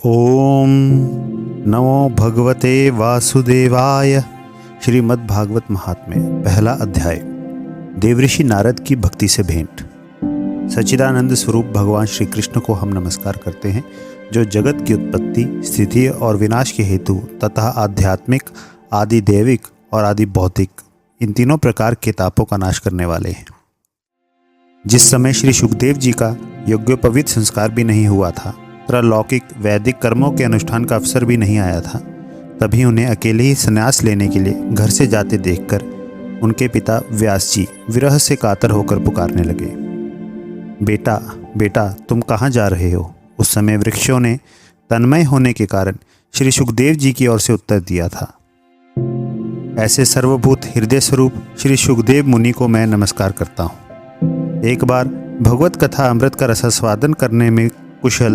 ओम नमो भगवते वासुदेवाय। श्रीमद् भागवत महात्म्य, पहला अध्याय। देवऋषि नारद की भक्ति से भेंट। सच्चिदानंद स्वरूप भगवान श्री कृष्ण को हम नमस्कार करते हैं, जो जगत की उत्पत्ति, स्थिति और विनाश के हेतु तथा आध्यात्मिक, आदि दैविक और आदि भौतिक इन तीनों प्रकार के तापों का नाश करने वाले हैं। जिस समय श्री सुखदेव जी का यज्ञोपवीत संस्कार भी नहीं हुआ था तथा लौकिक वैदिक कर्मों के अनुष्ठान का अवसर भी नहीं आया था, तभी उन्हें अकेले ही संन्यास लेने के लिए घर से जाते देखकर उनके पिता व्यास जी विरह से कातर होकर पुकारने लगे, बेटा बेटा तुम कहाँ जा रहे हो। उस समय वृक्षों ने तन्मय होने के कारण श्री सुखदेव जी की ओर से उत्तर दिया था, ऐसे सर्वभूत हृदय स्वरूप श्री सुखदेव मुनि को मैं नमस्कार करता हूँ। एक बार भगवत कथा अमृत का रसास्वादन करने में कुशल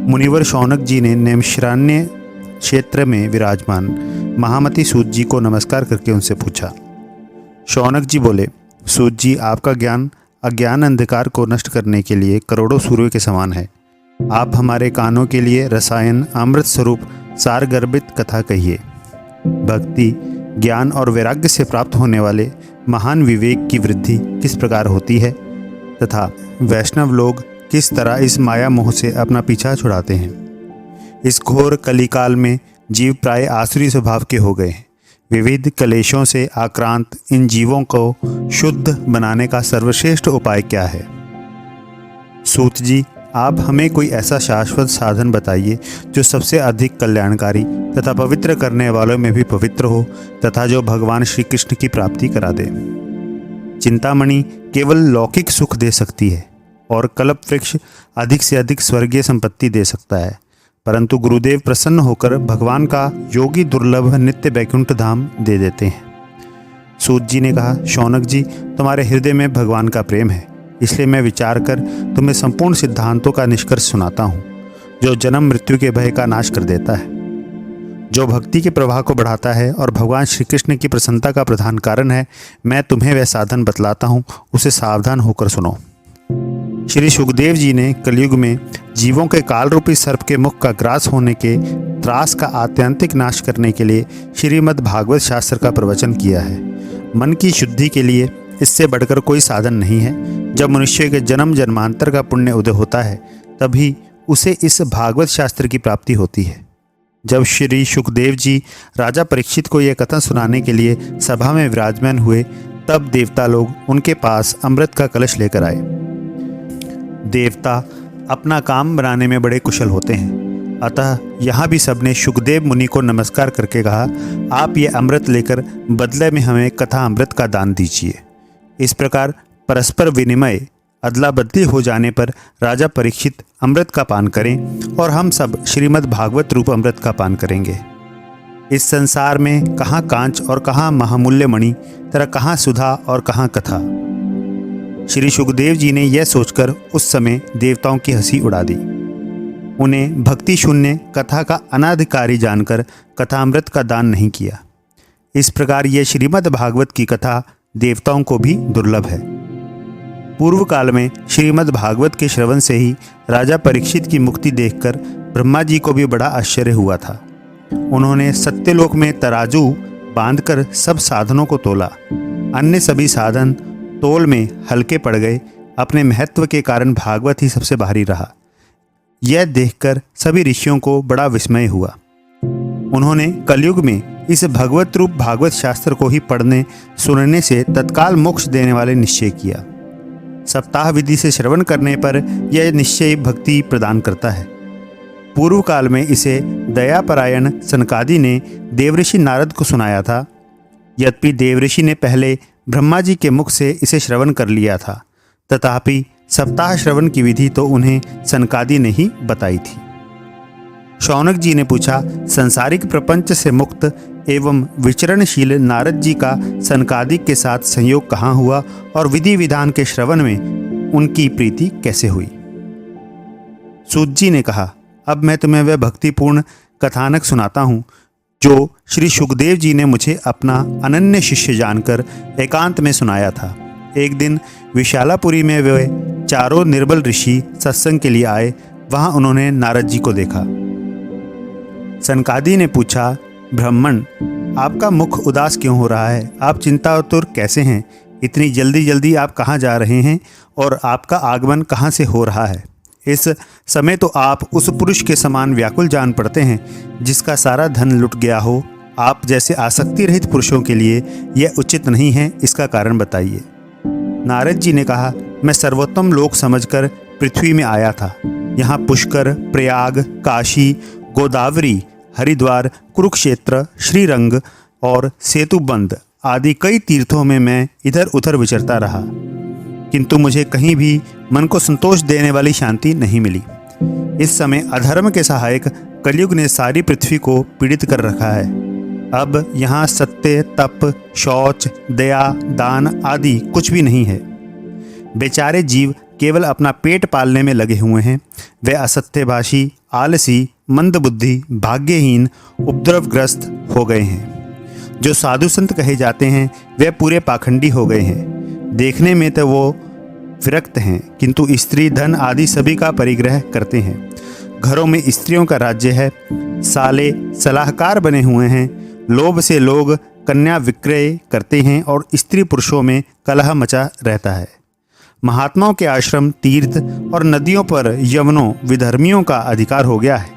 मुनिवर शौनक जी ने नैमिषारण्य क्षेत्र में विराजमान महामती सूत जी को नमस्कार करके उनसे पूछा। शौनक जी बोले, सूत जी, आपका ज्ञान अज्ञान अंधकार को नष्ट करने के लिए करोड़ों सूर्यों के समान है। आप हमारे कानों के लिए रसायन अमृत स्वरूप सार गर्भित कथा कहिए। भक्ति, ज्ञान और वैराग्य से प्राप्त होने वाले महान विवेक की वृद्धि किस प्रकार होती है तथा वैष्णव लोग किस तरह इस माया मोह से अपना पीछा छुड़ाते हैं। इस घोर कलिकाल में जीव प्राय आसुरी स्वभाव के हो गए हैं। विविध क्लेशों से आक्रांत इन जीवों को शुद्ध बनाने का सर्वश्रेष्ठ उपाय क्या है। सूत जी, आप हमें कोई ऐसा शाश्वत साधन बताइए जो सबसे अधिक कल्याणकारी तथा पवित्र करने वालों में भी पवित्र हो तथा जो भगवान श्री कृष्ण की प्राप्ति करा दे। चिंतामणि केवल लौकिक सुख दे सकती है और कल्प वृक्ष अधिक से अधिक स्वर्गीय संपत्ति दे सकता है, परंतु गुरुदेव प्रसन्न होकर भगवान का योगी दुर्लभ नित्य वैकुंठ धाम दे देते हैं। सूत जी ने कहा, शौनक जी, तुम्हारे हृदय में भगवान का प्रेम है, इसलिए मैं विचार कर तुम्हें संपूर्ण सिद्धांतों का निष्कर्ष सुनाता हूँ, जो जन्म मृत्यु के भय का नाश कर देता है, जो भक्ति के प्रवाह को बढ़ाता है और भगवान श्री कृष्ण की प्रसन्नता का प्रधान कारण है। मैं तुम्हें वह साधन बतलाता हूँ, उसे सावधान होकर सुनो। श्री सुखदेव जी ने कलयुग में जीवों के काल रूपी सर्प के मुख का ग्रास होने के त्रास का आत्यंतिक नाश करने के लिए श्रीमद् भागवत शास्त्र का प्रवचन किया है। मन की शुद्धि के लिए इससे बढ़कर कोई साधन नहीं है। जब मनुष्य के जन्म जन्मांतर का पुण्य उदय होता है, तभी उसे इस भागवत शास्त्र की प्राप्ति होती है। जब श्री सुखदेव जी राजा परीक्षित को यह कथन सुनाने के लिए सभा में विराजमान हुए, तब देवता लोग उनके पास अमृत का कलश लेकर आए। देवता अपना काम बनाने में बड़े कुशल होते हैं, अतः यहाँ भी सबने सुखदेव मुनि को नमस्कार करके कहा, आप ये अमृत लेकर बदले में हमें कथा अमृत का दान दीजिए। इस प्रकार परस्पर विनिमय अदला बदली हो जाने पर राजा परीक्षित अमृत का पान करें और हम सब श्रीमद् भागवत रूप अमृत का पान करेंगे। इस संसार में कहाँ कांच और कहाँ महामूल्य मणि, तरह कहाँ सुधा और कहाँ कथा। श्री सुखदेव जी ने यह सोचकर उस समय देवताओं की हंसी उड़ा दी। उन्हें भक्ति शून्य कथा का अनाधिकारी जानकर कथामृत का दान नहीं किया। इस प्रकार यह श्रीमद् भागवत की कथा देवताओं को भी दुर्लभ है। पूर्व काल में श्रीमद् भागवत के श्रवण से ही राजा परीक्षित की मुक्ति देखकर ब्रह्मा जी को भी बड़ा आश्चर्य हुआ था। उन्होंने सत्यलोक में तराजू बांधकर सब साधनों को तोला। अन्य सभी साधन तोल में हल्के पड़ गए। अपने महत्व के कारण भागवत ही सबसे भारी रहा। यह देखकर सभी ऋषियों को बड़ा विस्मय हुआ। उन्होंने कलयुग में इस भगवत रूप भागवत शास्त्र को ही पढ़ने सुनने से तत्काल मोक्ष देने वाले निश्चय किया। सप्ताह विधि से श्रवण करने पर यह निश्चय भक्ति प्रदान करता है। पूर्व काल में इसे दयापरायण सनकादि ने देवऋषि नारद को सुनाया था। यद्यपि देवऋषि ने पहले ब्रह्मा जी के मुख से इसे श्रवण कर लिया था, तथापि सप्ताह श्रवण की विधि तो उन्हें सनकादि ने ही बताई थी। शौनक जी ने पूछा, संसारिक प्रपंच से मुक्त एवं विचरणशील नारद जी का सनकादि के साथ संयोग कहाँ हुआ और विधि विधान के श्रवण में उनकी प्रीति कैसे हुई। सूत जी ने कहा, अब मैं तुम्हें वह भक्तिपूर्ण कथानक सुनाता हूँ जो श्री सुखदेव जी ने मुझे अपना अनन्य शिष्य जानकर एकांत में सुनाया था। एक दिन विशालापुरी में वे चारों निर्बल ऋषि सत्संग के लिए आए। वहाँ उन्होंने नारद जी को देखा। सनकादि ने पूछा, ब्राह्मण, आपका मुख उदास क्यों हो रहा है? आप चिंतातुर कैसे हैं? इतनी जल्दी जल्दी आप कहाँ जा रहे हैं और आपका आगमन कहाँ से हो रहा है? इस समय तो आप उस पुरुष के समान व्याकुल जान पड़ते हैं जिसका सारा धन लुट गया हो। आप जैसे आसक्ति रहित पुरुषों के लिए यह उचित नहीं है, इसका कारण बताइए। नारद जी ने कहा, मैं सर्वोत्तम लोक समझकर पृथ्वी में आया था। यहाँ पुष्कर, प्रयाग, काशी, गोदावरी, हरिद्वार, कुरुक्षेत्र, श्रीरंग और सेतुबंद आदि कई तीर्थों में मैं इधर उधर विचरता रहा, किंतु मुझे कहीं भी मन को संतोष देने वाली शांति नहीं मिली। इस समय अधर्म के सहायक कलयुग ने सारी पृथ्वी को पीड़ित कर रखा है। अब यहाँ सत्य, तप, शौच, दया, दान आदि कुछ भी नहीं है। बेचारे जीव केवल अपना पेट पालने में लगे हुए हैं। वे असत्यभाषी, आलसी, मंदबुद्धि, भाग्यहीन, उपद्रवग्रस्त हो गए हैं। जो साधु संत कहे जाते हैं वे पूरे पाखंडी हो गए हैं। देखने में तो वो विरक्त हैं, किंतु स्त्री, धन आदि सभी का परिग्रह करते हैं। घरों में स्त्रियों का राज्य है। साले सलाहकार बने हुए हैं। लोभ से लोग कन्या विक्रय करते हैं और स्त्री पुरुषों में कलह मचा रहता है। महात्माओं के आश्रम, तीर्थ और नदियों पर यवनों, विधर्मियों का अधिकार हो गया है।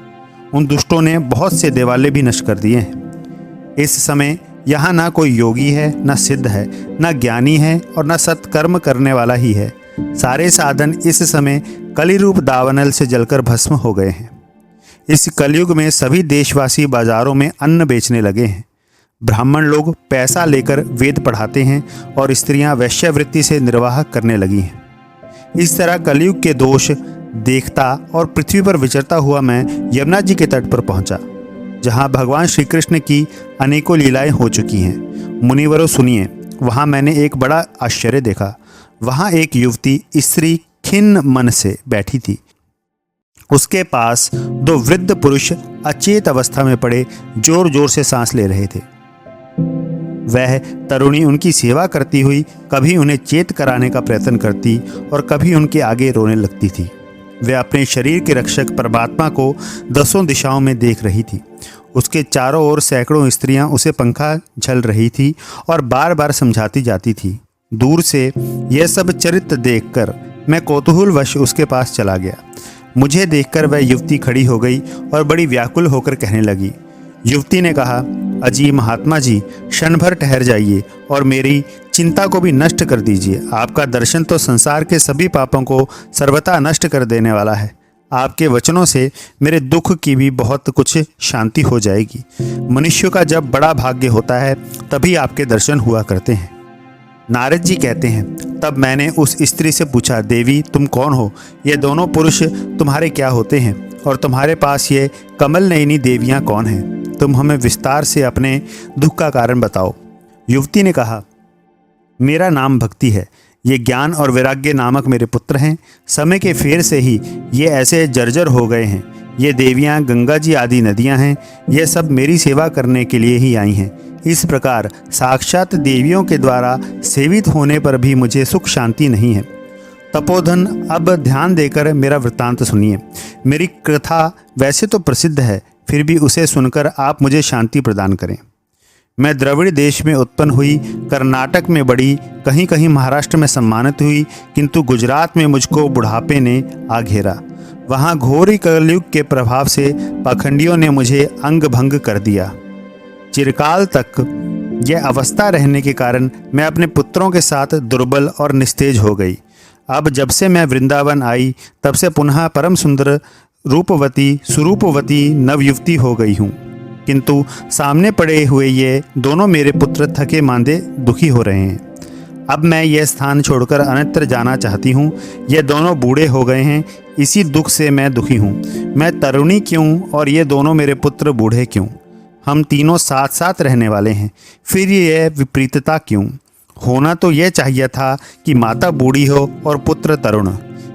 उन दुष्टों ने बहुत से देवालय भी नष्ट कर दिए हैं। इस समय यहाँ ना कोई योगी है, ना सिद्ध है, ना ज्ञानी है और ना सत्कर्म करने वाला ही है। सारे साधन इस समय कलिरूप दावानल से जलकर भस्म हो गए हैं। इस कलयुग में सभी देशवासी बाजारों में अन्न बेचने लगे हैं। ब्राह्मण लोग पैसा लेकर वेद पढ़ाते हैं और स्त्रियां वैश्यावृत्ति से निर्वाह करने लगी हैं। इस तरह कलयुग के दोष देखता और पृथ्वी पर विचरता हुआ मैं यमुना जी के तट पर पहुंचा, जहां भगवान श्री कृष्ण की अनेकों लीलाएं हो चुकी हैं। मुनिवरों सुनिए, वहां मैंने एक बड़ा आश्चर्य देखा। वहां एक युवती स्त्री खिन्न मन से बैठी थी। उसके पास दो वृद्ध पुरुष अचेत अवस्था में पड़े जोर जोर से सांस ले रहे थे। वह तरुणी उनकी सेवा करती हुई कभी उन्हें चेत कराने का प्रयत्न करती और कभी उनके आगे रोने लगती थी। वह अपने शरीर के रक्षक परमात्मा को दसों दिशाओं में देख रही थी। उसके चारों ओर सैकड़ों स्त्रियां उसे पंखा झल रही थी और बार बार समझाती जाती थी। दूर से यह सब चरित्र देखकर मैं कौतूहलवश उसके पास चला गया। मुझे देखकर वह युवती खड़ी हो गई और बड़ी व्याकुल होकर कहने लगी। युवती ने कहा, अजी महात्मा जी, क्षण भर ठहर जाइए और मेरी चिंता को भी नष्ट कर दीजिए। आपका दर्शन तो संसार के सभी पापों को सर्वथा नष्ट कर देने वाला है। आपके वचनों से मेरे दुख की भी बहुत कुछ शांति हो जाएगी। मनुष्य का जब बड़ा भाग्य होता है तभी आपके दर्शन हुआ करते हैं। नारद जी कहते हैं, तब मैंने उस स्त्री से पूछा, देवी तुम कौन हो? ये दोनों पुरुष तुम्हारे क्या होते हैं और तुम्हारे पास ये कमल नयनी देवियाँ कौन हैं? तुम हमें विस्तार से अपने दुख का कारण बताओ। युवती ने कहा, मेरा नाम भक्ति है। ये ज्ञान और वैराग्य नामक मेरे पुत्र हैं। समय के फेर से ही ये ऐसे जर्जर हो गए हैं। ये देवियाँ गंगा जी आदि नदियाँ हैं। ये सब मेरी सेवा करने के लिए ही आई हैं। इस प्रकार साक्षात देवियों के द्वारा सेवित होने पर भी मुझे सुख शांति नहीं है। तपोधन, अब ध्यान देकर मेरा वृत्तांत सुनिए। मेरी कथा वैसे तो प्रसिद्ध है, फिर भी उसे सुनकर आप मुझे शांति प्रदान करें। मैं द्रविड़ देश में उत्पन्न हुई, कर्नाटक में बड़ी, कहीं कहीं महाराष्ट्र में सम्मानित हुई, किंतु गुजरात में मुझको बुढ़ापे ने आ घेरा। वहाँ घोर कलयुग के प्रभाव से पाखंडियों ने मुझे अंग भंग कर दिया। चिरकाल तक यह अवस्था रहने के कारण मैं अपने पुत्रों के साथ दुर्बल और निस्तेज हो गई। अब जब से मैं वृंदावन आई तब से पुनः परम सुंदर रूपवती सुरूपवती नवयुवती हो गई हूँ, किंतु सामने पड़े हुए ये दोनों मेरे पुत्र थके मांदे दुखी हो रहे हैं। अब मैं यह स्थान छोड़कर अन्यत्र जाना चाहती हूँ। ये दोनों बूढ़े हो गए हैं, इसी दुख से मैं दुखी हूँ। मैं तरुणी क्यों और ये दोनों मेरे पुत्र बूढ़े क्यों? हम तीनों साथ साथ रहने वाले हैं, फिर यह विपरीतता क्यों? होना तो यह चाहिए था कि माता बूढ़ी हो और पुत्र तरुण।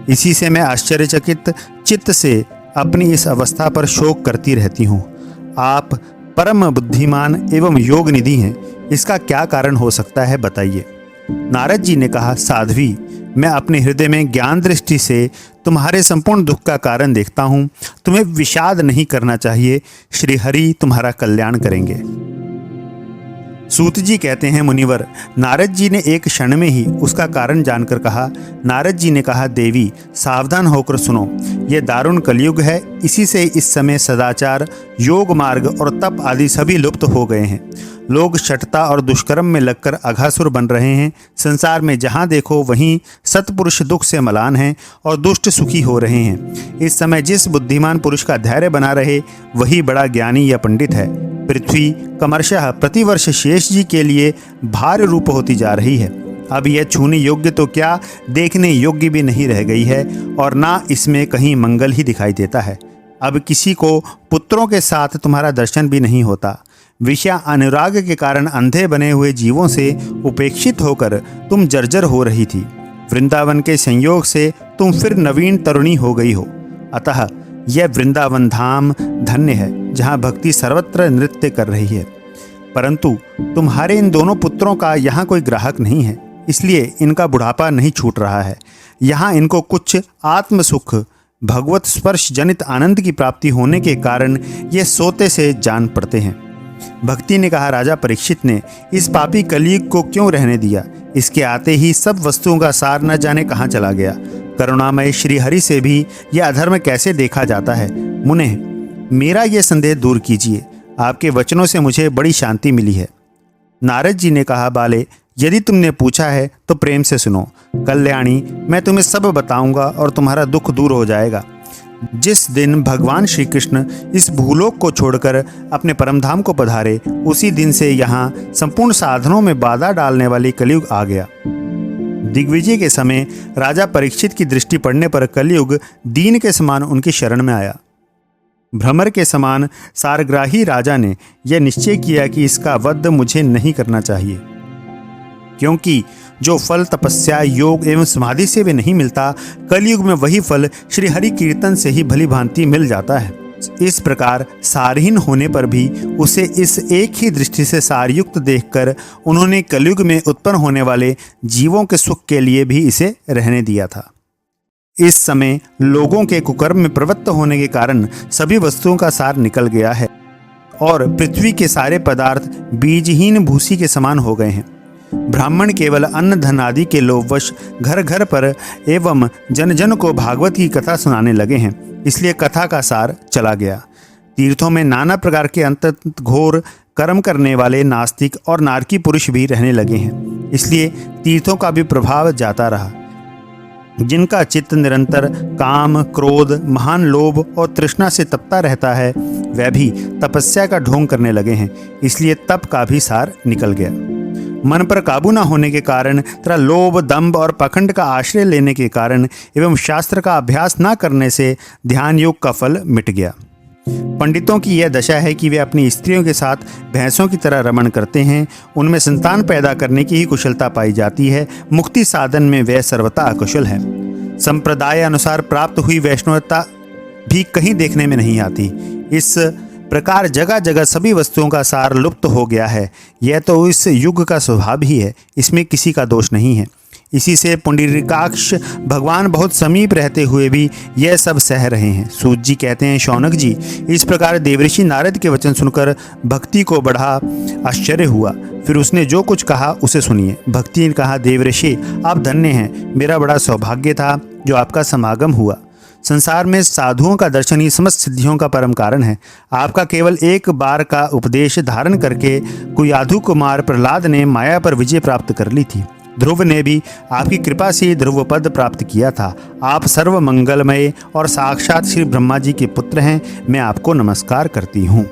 इसी से मैं आश्चर्यचकित चित्त से अपनी इस अवस्था पर शोक करती रहती हूँ। आप परम बुद्धिमान एवं योग निधि हैं, इसका क्या कारण हो सकता है, बताइए। नारद जी ने कहा, साध्वी, मैं अपने हृदय में ज्ञान दृष्टि से तुम्हारे संपूर्ण दुख का कारण देखता हूँ। तुम्हें विषाद नहीं करना चाहिए। श्री हरि तुम्हारा कल्याण करेंगे। सूत जी कहते हैं, मुनिवर, नारद जी ने एक क्षण में ही उसका कारण जानकर कहा। नारद जी ने कहा, देवी सावधान होकर सुनो, यह दारुण कलयुग है। इसी से इस समय सदाचार, योग मार्ग और तप आदि सभी लुप्त हो गए हैं। लोग शठता और दुष्कर्म में लगकर अघासुर बन रहे हैं। संसार में जहाँ देखो वहीं सत्पुरुष दुख से मलान हैं और दुष्ट सुखी हो रहे हैं। इस समय जिस बुद्धिमान पुरुष का धैर्य बना रहे वही बड़ा ज्ञानी या पंडित है। पृथ्वी क्रमशः प्रतिवर्ष शेष जी के लिए भार रूप होती जा रही है। अब यह छूने योग्य तो क्या, देखने योग्य भी नहीं रह गई है और ना इसमें कहीं मंगल ही दिखाई देता है। अब किसी को पुत्रों के साथ तुम्हारा दर्शन भी नहीं होता। विषय अनुराग के कारण अंधे बने हुए जीवों से उपेक्षित होकर तुम जर्जर हो रही थी। वृंदावन के संयोग से तुम फिर नवीन तरुणी हो गई हो। अतः यह वृंदावन धाम धन्य है, जहाँ भक्ति सर्वत्र नृत्य कर रही है। परंतु तुम्हारे इन दोनों पुत्रों का यहाँ कोई ग्राहक नहीं है, इसलिए इनका बुढ़ापा नहीं छूट रहा है। यहाँ इनको कुछ आत्म सुख, भगवत स्पर्श जनित आनंद की प्राप्ति होने के कारण ये सोते से जान पड़ते हैं। भक्ति ने कहा, राजा परीक्षित ने इस पापी कलयुग को क्यों रहने दिया? इसके आते ही सब वस्तुओं का सार न जाने कहाँ चला गया। करुणामय श्री हरि से भी यह अधर्म कैसे देखा जाता है? मुने, मेरा यह संदेह दूर कीजिए। आपके वचनों से मुझे बड़ी शांति मिली है। नारद जी ने कहा, बाले, यदि तुमने पूछा है तो प्रेम से सुनो। कल्याणी, मैं तुम्हें सब बताऊंगा और तुम्हारा दुख दूर हो जाएगा। जिस दिन भगवान श्री कृष्ण इस भूलोक को छोड़कर अपने परमधाम को पधारे, उसी दिन से यहाँ संपूर्ण साधनों में बाधा डालने वाली कलयुग आ गया। दिग्विजय के समय राजा परीक्षित की दृष्टि पड़ने पर कलयुग दीन के समान उनकी शरण में आया। भ्रमर के समान सारग्राही राजा ने यह निश्चय किया कि इसका वध मुझे नहीं करना चाहिए, क्योंकि जो फल तपस्या, योग एवं समाधि से भी नहीं मिलता, कलयुग में वही फल श्री हरि कीर्तन से ही भली भांति मिल जाता है। इस प्रकार सारहीन होने पर भी उसे इस एक ही दृष्टि से सारयुक्त देखकर उन्होंने कलयुग में उत्पन्न होने वाले जीवों के सुख के लिए भी इसे रहने दिया था। इस समय लोगों के कुकर्म में प्रवृत्त होने के कारण सभी वस्तुओं का सार निकल गया है और पृथ्वी के सारे पदार्थ बीजहीन भूसी के समान हो गए हैं। ब्राह्मण केवल अन्न धन आदि के लोभवश घर घर पर एवं जन जन को भागवत की कथा सुनाने लगे हैं, इसलिए कथा का सार चला गया। तीर्थों में नाना प्रकार के अंतत घोर कर्म करने वाले नास्तिक और नारकी पुरुष भी रहने लगे हैं, इसलिए तीर्थों का भी प्रभाव जाता रहा। जिनका चित्त निरंतर काम, क्रोध, महान लोभ और तृष्णा से तपता रहता है, वह भी तपस्या का ढोंग करने लगे हैं, इसलिए तप का भी सार निकल गया। मन पर काबू न होने के कारण तथा लोभ, दंभ और पखंड का आश्रय लेने के कारण एवं शास्त्र का अभ्यास न करने से ध्यान योग का फल मिट गया। पंडितों की यह दशा है कि वे अपनी स्त्रियों के साथ भैंसों की तरह रमण करते हैं। उनमें संतान पैदा करने की ही कुशलता पाई जाती है। मुक्ति साधन में वे सर्वथा अकुशल हैं। संप्रदाय अनुसार प्राप्त हुई वैष्णवता भी कहीं देखने में नहीं आती। इस प्रकार जगह जगह सभी वस्तुओं का सार लुप्त हो गया है। यह तो इस युग का स्वभाव ही है, इसमें किसी का दोष नहीं है। इसी से पुंडरीकाक्ष भगवान बहुत समीप रहते हुए भी यह सब सह रहे हैं। सूत जी कहते हैं, शौनक जी, इस प्रकार देवऋषि नारद के वचन सुनकर भक्ति को बड़ा आश्चर्य हुआ। फिर उसने जो कुछ कहा उसे सुनिए। भक्ति ने कहा, देवऋषि आप धन्य हैं, मेरा बड़ा सौभाग्य था जो आपका समागम हुआ। संसार में साधुओं का दर्शन ही समस्त सिद्धियों का परम कारण है। आपका केवल एक बार का उपदेश धारण करके कुयाधु कुमार प्रहलाद ने माया पर विजय प्राप्त कर ली थी। ध्रुव ने भी आपकी कृपा से ध्रुव पद प्राप्त किया था। आप सर्व मंगलमय और साक्षात श्री ब्रह्मा जी के पुत्र हैं। मैं आपको नमस्कार करती हूँ।